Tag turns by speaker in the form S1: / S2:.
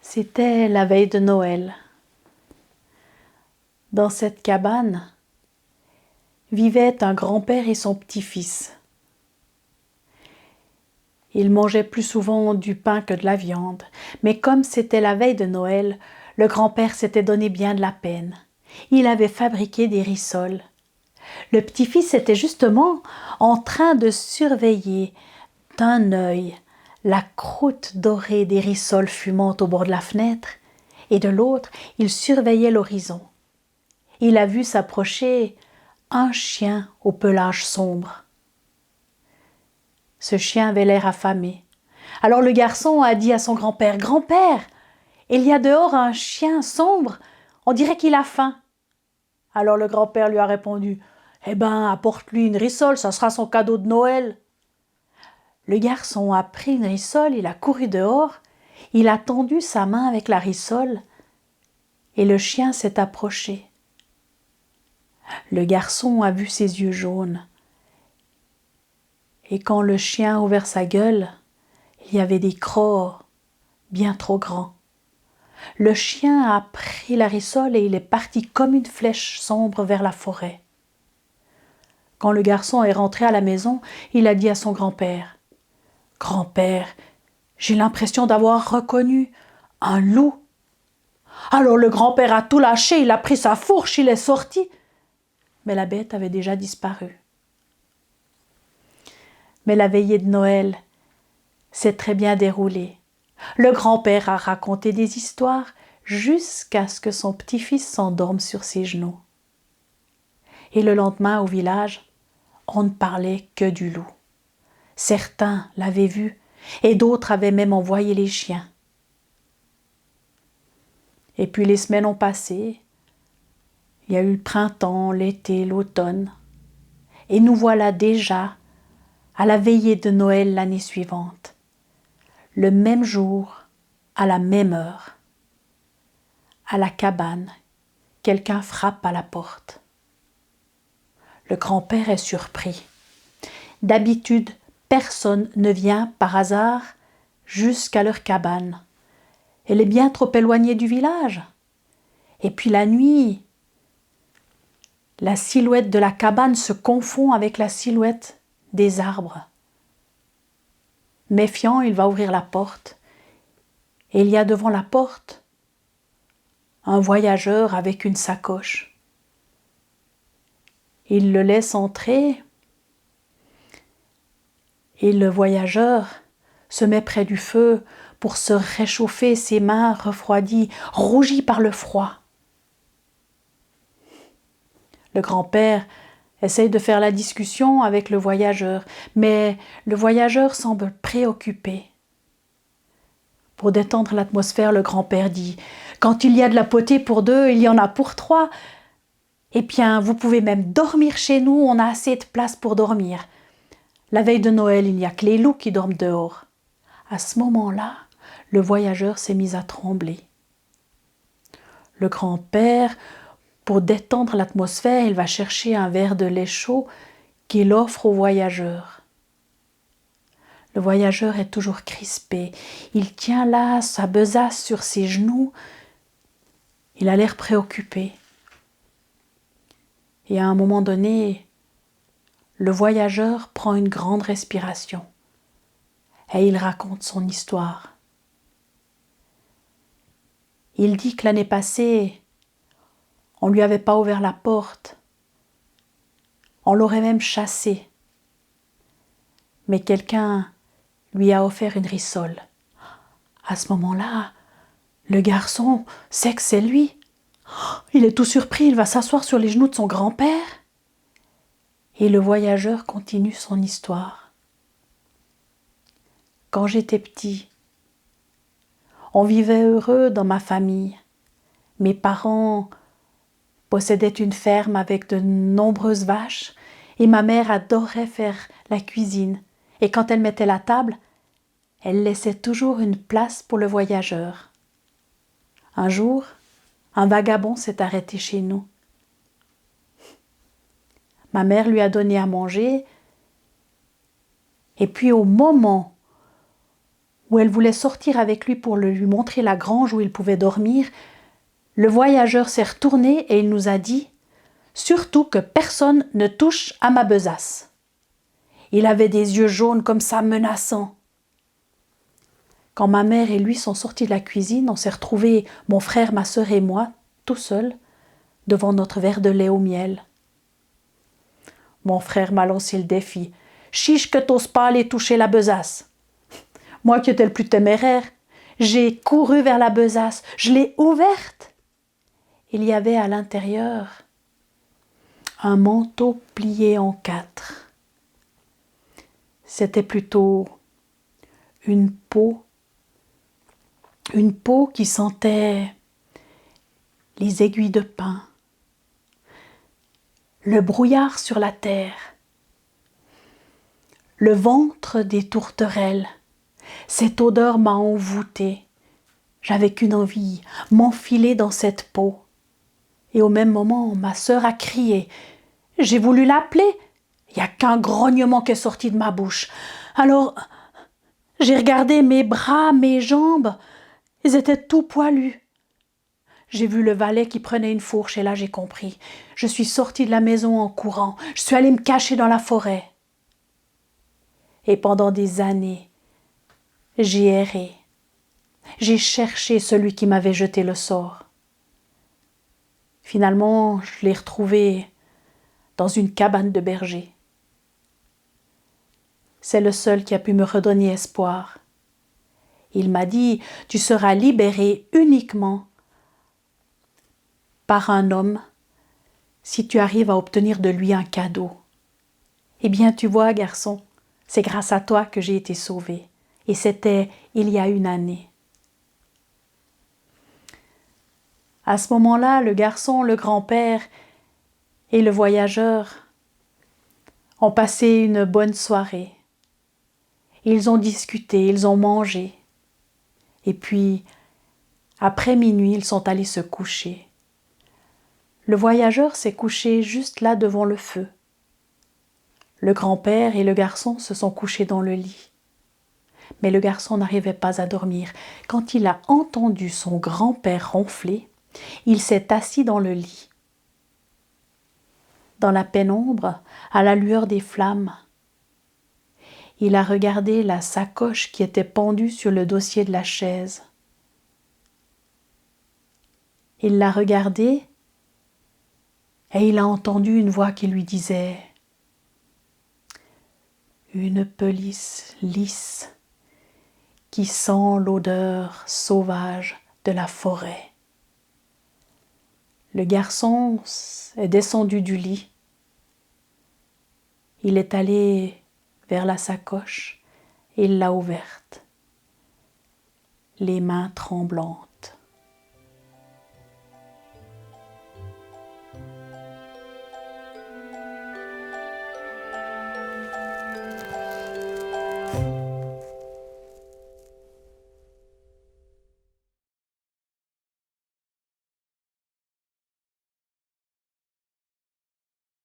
S1: C'était la veille de Noël. Dans cette cabane vivaient un grand-père et son petit-fils. Ils mangeaient plus souvent du pain que de la viande, mais comme c'était la veille de Noël, le grand-père s'était donné bien de la peine. Il avait fabriqué des rissoles. Le petit-fils était justement en train de surveiller d'un œil la croûte dorée des rissoles fumantes au bord de la fenêtre, et de l'autre, il surveillait l'horizon. Il a vu s'approcher un chien au pelage sombre. Ce chien avait l'air affamé. Alors le garçon a dit à son grand-père: « Grand-père, il y a dehors un chien sombre, on dirait qu'il a faim. » Alors le grand-père lui a répondu: « Eh ben, apporte-lui une rissole, ça sera son cadeau de Noël. » Le garçon a pris une rissole, il a couru dehors, il a tendu sa main avec la rissole et le chien s'est approché. Le garçon a vu ses yeux jaunes et quand le chien a ouvert sa gueule, il y avait des crocs bien trop grands. Le chien a pris la rissole et il est parti comme une flèche sombre vers la forêt. Quand le garçon est rentré à la maison, il a dit à son grand-père: « Grand-père, j'ai l'impression d'avoir reconnu un loup. » Alors le grand-père a tout lâché, il a pris sa fourche, il est sorti. Mais la bête avait déjà disparu. Mais la veillée de Noël s'est très bien déroulée. Le grand-père a raconté des histoires jusqu'à ce que son petit-fils s'endorme sur ses genoux. Et le lendemain, au village, on ne parlait que du loup. Certains l'avaient vu et d'autres avaient même envoyé les chiens. Et puis les semaines ont passé. Il y a eu le printemps, l'été, l'automne. Et nous voilà déjà à la veillée de Noël l'année suivante. Le même jour, à la même heure. À la cabane, quelqu'un frappe à la porte. Le grand-père est surpris. D'habitude, personne ne vient par hasard jusqu'à leur cabane. Elle est bien trop éloignée du village. Et puis la nuit, la silhouette de la cabane se confond avec la silhouette des arbres. Méfiant, il va ouvrir la porte. Et il y a devant la porte un voyageur avec une sacoche. Il le laisse entrer et le voyageur se met près du feu pour se réchauffer, ses mains refroidies, rougies par le froid. Le grand-père essaye de faire la discussion avec le voyageur, mais le voyageur semble préoccupé. Pour détendre l'atmosphère, le grand-père dit: « Quand il y a de la potée pour deux, il y en a pour trois. Eh bien, vous pouvez même dormir chez nous, on a assez de place pour dormir. La veille de Noël, il n'y a que les loups qui dorment dehors. » À ce moment-là, le voyageur s'est mis à trembler. Le grand-père, pour détendre l'atmosphère, il va chercher un verre de lait chaud qu'il offre au voyageur. Le voyageur est toujours crispé. Il tient là sa besace sur ses genoux. Il a l'air préoccupé. Et à un moment donné, le voyageur prend une grande respiration et il raconte son histoire. Il dit que l'année passée, on ne lui avait pas ouvert la porte, on l'aurait même chassé, mais quelqu'un lui a offert une rissole. À ce moment-là, le garçon sait que c'est lui. Il est tout surpris, il va s'asseoir sur les genoux de son grand-père. Et le voyageur continue son histoire. Quand j'étais petit, on vivait heureux dans ma famille. Mes parents possédaient une ferme avec de nombreuses vaches et ma mère adorait faire la cuisine. Et quand elle mettait la table, elle laissait toujours une place pour le voyageur. Un jour, un vagabond s'est arrêté chez nous. Ma mère lui a donné à manger. Et puis au moment où elle voulait sortir avec lui pour lui montrer la grange où il pouvait dormir, le voyageur s'est retourné et il nous a dit « Surtout que personne ne touche à ma besace ». Il avait des yeux jaunes comme ça, menaçants. Quand ma mère et lui sont sortis de la cuisine, on s'est retrouvés, mon frère, ma sœur et moi, tout seuls, devant notre verre de lait au miel. Mon frère m'a lancé le défi. « Chiche que t'oses pas aller toucher la besace !» Moi qui étais le plus téméraire, j'ai couru vers la besace, je l'ai ouverte. Il y avait à l'intérieur un manteau plié en 4. C'était plutôt une peau qui sentait les aiguilles de pin, le brouillard sur la terre, le ventre des tourterelles. Cette odeur m'a envoûtée. J'avais qu'une envie, m'enfiler dans cette peau. Et au même moment, ma sœur a crié. J'ai voulu l'appeler. Il n'y a qu'un grognement qui est sorti de ma bouche. Alors, j'ai regardé mes bras, mes jambes. Ils étaient tout poilus. J'ai vu le valet qui prenait une fourche et là j'ai compris. Je suis sortie de la maison en courant. Je suis allée me cacher dans la forêt. Et pendant des années, j'ai erré. J'ai cherché celui qui m'avait jeté le sort. Finalement, je l'ai retrouvé dans une cabane de berger. C'est le seul qui a pu me redonner espoir. Il m'a dit « Tu seras libéré uniquement par un homme si tu arrives à obtenir de lui un cadeau. » Eh bien, tu vois, garçon, c'est grâce à toi que j'ai été sauvée. Et c'était il y a une année. À ce moment-là, le garçon, le grand-père et le voyageur ont passé une bonne soirée. Ils ont discuté, ils ont mangé. Et puis, après minuit, ils sont allés se coucher. Le voyageur s'est couché juste là devant le feu. Le grand-père et le garçon se sont couchés dans le lit. Mais le garçon n'arrivait pas à dormir. Quand il a entendu son grand-père ronfler, il s'est assis dans le lit. Dans la pénombre, à la lueur des flammes, il a regardé la sacoche qui était pendue sur le dossier de la chaise. Il l'a regardée et il a entendu une voix qui lui disait « Une pelisse lisse qui sent l'odeur sauvage de la forêt. » Le garçon est descendu du lit. Il est allé vers la sacoche et il l'a ouverte, les mains tremblantes.